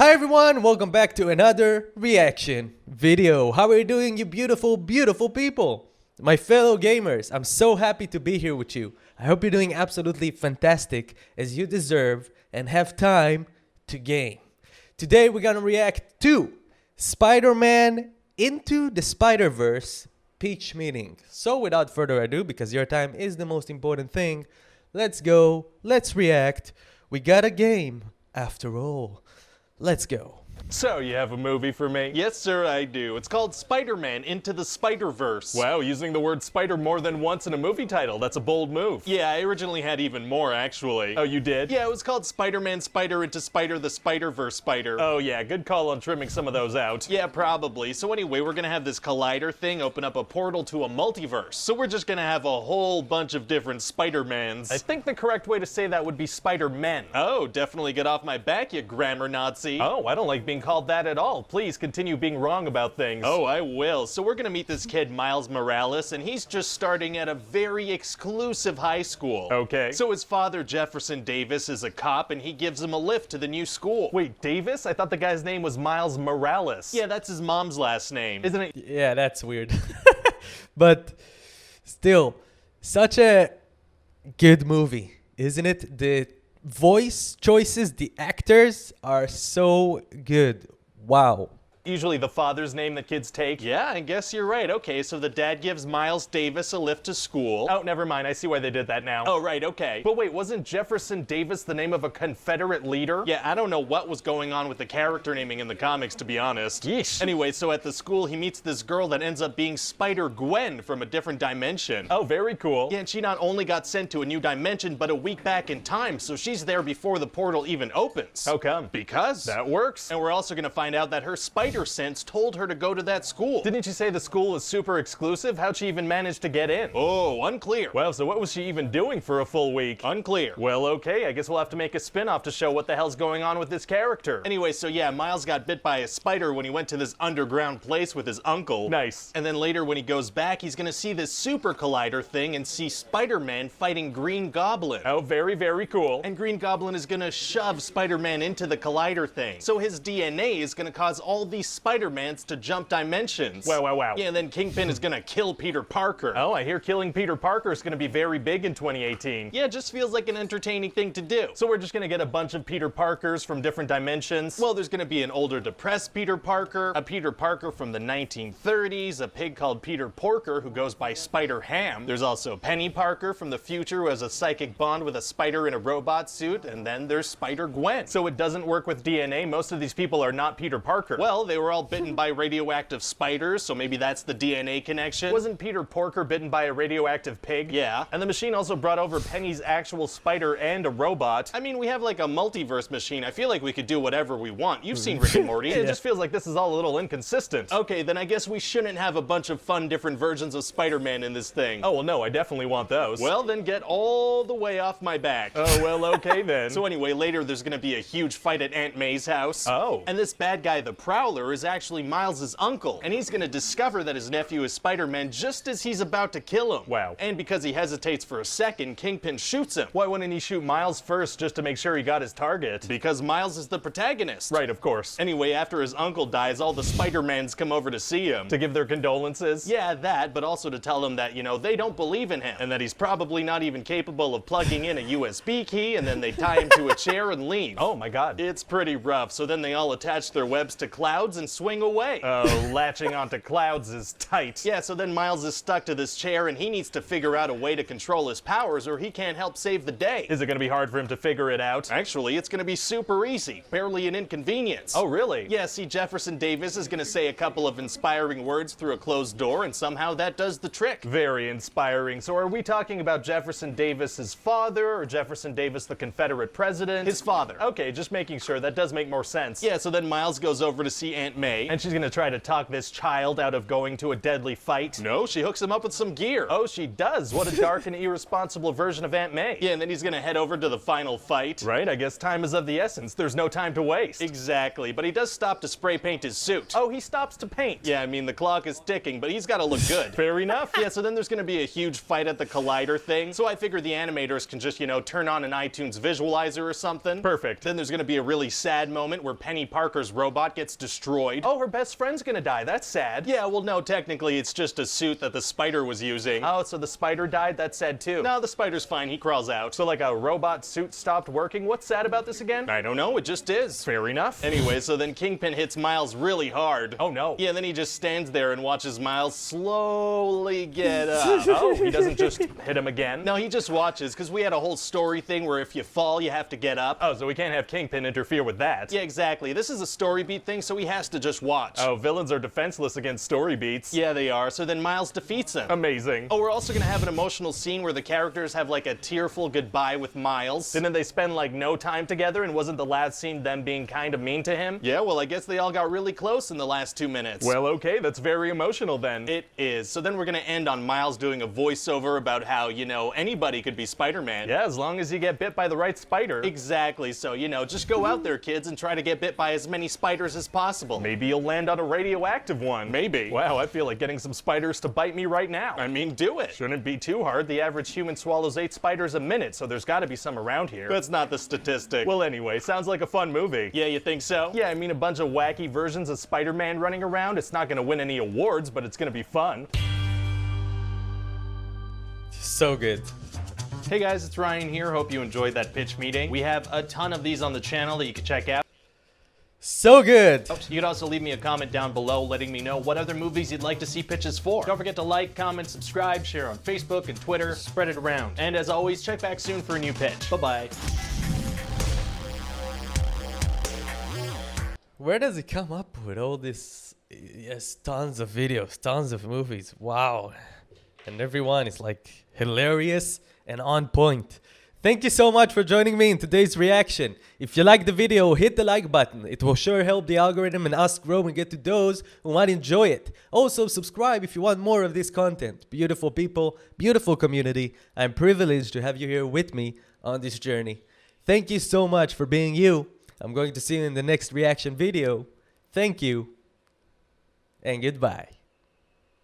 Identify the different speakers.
Speaker 1: Hi everyone, welcome back to another reaction video. How are you doing, you beautiful, beautiful people? My fellow gamers, I'm so happy to be here with you. I hope you're doing absolutely fantastic as you deserve and have time to game. Today we're gonna react to Spider-Man Into the Spider-Verse pitch meeting. So without further ado, because your time is the most important thing, let's go, let's react. We got a game after all. Let's go.
Speaker 2: So, you have a movie for me?
Speaker 3: Yes, sir, I do. It's called Spider-Man Into the Spider-Verse.
Speaker 2: Wow, using the word spider more than once in a movie title. That's a bold move.
Speaker 3: Yeah, I originally had even more, actually.
Speaker 2: Oh, you did?
Speaker 3: Yeah, it was called Spider-Man Spider Into Spider the Spider-Verse Spider.
Speaker 2: Oh, yeah, good call on trimming some of those out.
Speaker 3: Yeah, probably. So anyway, we're gonna have this collider thing open up a portal to a multiverse. So we're just gonna have a whole bunch of different Spider-Mans.
Speaker 2: I think the correct way to say that would be Spider-Men.
Speaker 3: Oh, definitely get off my back, you grammar Nazi.
Speaker 2: Oh, I don't like being called that at all. Please continue being wrong about things.
Speaker 3: Oh, I will. So we're gonna meet this kid, Miles Morales, and he's just starting at a very exclusive high school.
Speaker 2: Okay.
Speaker 3: So his father, Jefferson Davis, is a cop, and he gives him a lift to the new school.
Speaker 2: Wait, Davis? I thought the guy's name was Miles Morales.
Speaker 3: Yeah, that's his mom's last name.
Speaker 2: Isn't it?
Speaker 1: Yeah, that's weird. But still, such a good movie, isn't it? The voice choices, the actors are so good. Wow.
Speaker 2: Usually the father's name that kids take.
Speaker 3: Yeah, I guess you're right. Okay, so the dad gives Miles Davis a lift to school.
Speaker 2: Oh, never mind. I see why they did that now.
Speaker 3: Oh, right, okay.
Speaker 2: But wait, wasn't Jefferson Davis the name of a Confederate leader?
Speaker 3: Yeah, I don't know what was going on with the character naming in the comics, to be honest.
Speaker 2: Yeesh.
Speaker 3: Anyway, so at the school, he meets this girl that ends up being Spider-Gwen from a different dimension.
Speaker 2: Oh, very cool.
Speaker 3: Yeah, and she not only got sent to a new dimension, but a week back in time, so she's there before the portal even opens.
Speaker 2: How come?
Speaker 3: Because
Speaker 2: That works.
Speaker 3: And we're also gonna find out that her spider sense told her to go to that school.
Speaker 2: Didn't you say the school was super exclusive? How'd she even manage to get in?
Speaker 3: Oh, unclear.
Speaker 2: Well, so what was she even doing for a full week?
Speaker 3: Unclear.
Speaker 2: Well, okay, I guess we'll have to make a spin-off to show what the hell's going on with this character.
Speaker 3: Anyway, so yeah, Miles got bit by a spider when he went to this underground place with his uncle.
Speaker 2: Nice.
Speaker 3: And then later when he goes back, he's gonna see this super collider thing and see Spider-Man fighting Green Goblin.
Speaker 2: Oh, very, very cool.
Speaker 3: And Green Goblin is gonna shove Spider-Man into the collider thing. So his DNA is gonna cause all these Spider-Mans to jump dimensions.
Speaker 2: Wow, wow, wow.
Speaker 3: Yeah, and then Kingpin is gonna kill Peter Parker.
Speaker 2: Oh, I hear killing Peter Parker is going to be very big in 2018.
Speaker 3: Yeah, it just feels like an entertaining thing to do.
Speaker 2: So we're just going to get a bunch of Peter Parkers from different dimensions?
Speaker 3: Well, there's gonna be an older depressed Peter Parker, a Peter Parker from the 1930s, a pig called Peter Porker who goes by Spider-Ham. There's also Penny Parker from the future who has a psychic bond with a spider in a robot suit, and then there's Spider-Gwen.
Speaker 2: So it doesn't work with DNA? Most of these people are not Peter Parker.
Speaker 3: Well, they were all bitten by radioactive spiders, so maybe that's the DNA connection.
Speaker 2: Wasn't Peter Porker bitten by a radioactive pig?
Speaker 3: Yeah.
Speaker 2: And the machine also brought over Penny's actual spider and a robot.
Speaker 3: I mean, we have like a multiverse machine. I feel like we could do whatever we want. You've seen Rick and Morty.
Speaker 2: It just feels like this is all a little inconsistent.
Speaker 3: Okay, then I guess we shouldn't have a bunch of fun different versions of Spider-Man in this thing.
Speaker 2: Oh, well, no, I definitely want those.
Speaker 3: Well, then get all the way off my back.
Speaker 2: Oh, well, okay then.
Speaker 3: So anyway, later there's gonna be a huge fight at Aunt May's house.
Speaker 2: Oh.
Speaker 3: And this bad guy, the Prowler, is actually Miles's uncle. And he's gonna discover that his nephew is Spider-Man just as he's about to kill him.
Speaker 2: Wow.
Speaker 3: And because he hesitates for a second, Kingpin shoots him.
Speaker 2: Why wouldn't he shoot Miles first just to make sure he got his target?
Speaker 3: Because Miles is the protagonist.
Speaker 2: Right, of course.
Speaker 3: Anyway, after his uncle dies, all the Spider-Mans come over to see him.
Speaker 2: To give their condolences?
Speaker 3: Yeah, that, but also to tell him that, you know, they don't believe in him, and that he's probably not even capable of plugging in a USB key, and then they tie him to a chair and leave.
Speaker 2: Oh my god.
Speaker 3: It's pretty rough, so then they all attach their webs to clouds and swing away.
Speaker 2: Oh, latching onto clouds is tight.
Speaker 3: Yeah, so then Miles is stuck to this chair, and he needs to figure out a way to control his powers, or he can't help save the day.
Speaker 2: Is it gonna be hard for him to figure it out?
Speaker 3: Actually, it's gonna be super easy, barely an inconvenience.
Speaker 2: Oh, really?
Speaker 3: Yeah, see, Jefferson Davis is gonna say a couple of inspiring words through a closed door, and somehow that does the trick.
Speaker 2: Very inspiring. So are we talking about Jefferson Davis's father, or Jefferson Davis, the Confederate president?
Speaker 3: His father.
Speaker 2: Okay, just making sure. That does make more sense.
Speaker 3: Yeah, so then Miles goes over to see Aunt May.
Speaker 2: And she's gonna try to talk this child out of going to a deadly fight.
Speaker 3: No, she hooks him up with some gear.
Speaker 2: Oh, she does. What a dark and irresponsible version of Aunt May.
Speaker 3: Yeah, and then he's gonna head over to the final fight.
Speaker 2: Right, I guess time is of the essence. There's no time to waste.
Speaker 3: Exactly, but he does stop to spray paint his suit.
Speaker 2: Oh, he stops to paint.
Speaker 3: Yeah, I mean, the clock is ticking, but he's gotta look good.
Speaker 2: Fair enough.
Speaker 3: Yeah, so then there's gonna be a huge fight at the Collider thing. So I figure the animators can just, turn on an iTunes visualizer or something.
Speaker 2: Perfect.
Speaker 3: Then there's gonna be a really sad moment where Penny Parker's robot gets destroyed.
Speaker 2: Oh, her best friend's gonna die. That's sad.
Speaker 3: Yeah, well, no, technically it's just a suit that the spider was using.
Speaker 2: Oh, so the spider died? That's sad too.
Speaker 3: No, the spider's fine. He crawls out.
Speaker 2: So like a robot suit stopped working? What's sad about this again?
Speaker 3: I don't know. It just is.
Speaker 2: Fair enough.
Speaker 3: Anyway, so then Kingpin hits Miles really hard.
Speaker 2: Oh no.
Speaker 3: Yeah, and then he just stands there and watches Miles slowly get up.
Speaker 2: Oh, he doesn't just hit him again?
Speaker 3: No, he just watches, because we had a whole story thing where if you fall, you have to get up.
Speaker 2: Oh, so we can't have Kingpin interfere with that.
Speaker 3: Yeah, exactly. This is a story beat thing, so he has to just watch.
Speaker 2: Oh, villains are defenseless against story beats.
Speaker 3: Yeah, they are. So then Miles defeats him.
Speaker 2: Amazing.
Speaker 3: Oh, we're also gonna have an emotional scene where the characters have like a tearful goodbye with Miles.
Speaker 2: Didn't they spend like no time together, and wasn't the last scene them being kind of mean to him?
Speaker 3: Yeah, well, I guess they all got really close in the last 2 minutes.
Speaker 2: Well, okay, that's very emotional then.
Speaker 3: It is. So then we're gonna end on Miles doing a voiceover about how, anybody could be Spider-Man.
Speaker 2: Yeah, as long as you get bit by the right spider.
Speaker 3: Exactly. So, just go out there, kids, and try to get bit by as many spiders as possible.
Speaker 2: Maybe you'll land on a radioactive one.
Speaker 3: Maybe.
Speaker 2: Wow, I feel like getting some spiders to bite me right now.
Speaker 3: I mean, do it.
Speaker 2: Shouldn't be too hard. The average human swallows 8 spiders a minute, so there's gotta be some around here.
Speaker 3: That's not the statistic.
Speaker 2: Well, anyway, sounds like a fun movie.
Speaker 3: Yeah, you think so?
Speaker 2: Yeah, I mean, a bunch of wacky versions of Spider-Man running around. It's not gonna win any awards, but it's gonna be fun.
Speaker 1: So good.
Speaker 3: Hey guys, it's Ryan here. Hope you enjoyed that pitch meeting. We have a ton of these on the channel that you can check out.
Speaker 1: So good.
Speaker 3: You could also leave me a comment down below letting me know what other movies you'd like to see pitches for. Don't forget to like, comment, subscribe, share on Facebook and Twitter, spread it around. And as always, check back soon for a new pitch. Bye-bye.
Speaker 1: Where does he come up with all this? Yes, tons of videos, tons of movies. Wow. And everyone is like hilarious and on point. Thank you so much for joining me in today's reaction. If you liked the video, hit the like button. It will sure help the algorithm and us grow and get to those who might enjoy it. Also, subscribe if you want more of this content. Beautiful people, beautiful community. I'm privileged to have you here with me on this journey. Thank you so much for being you. I'm going to see you in the next reaction video. Thank you, and goodbye.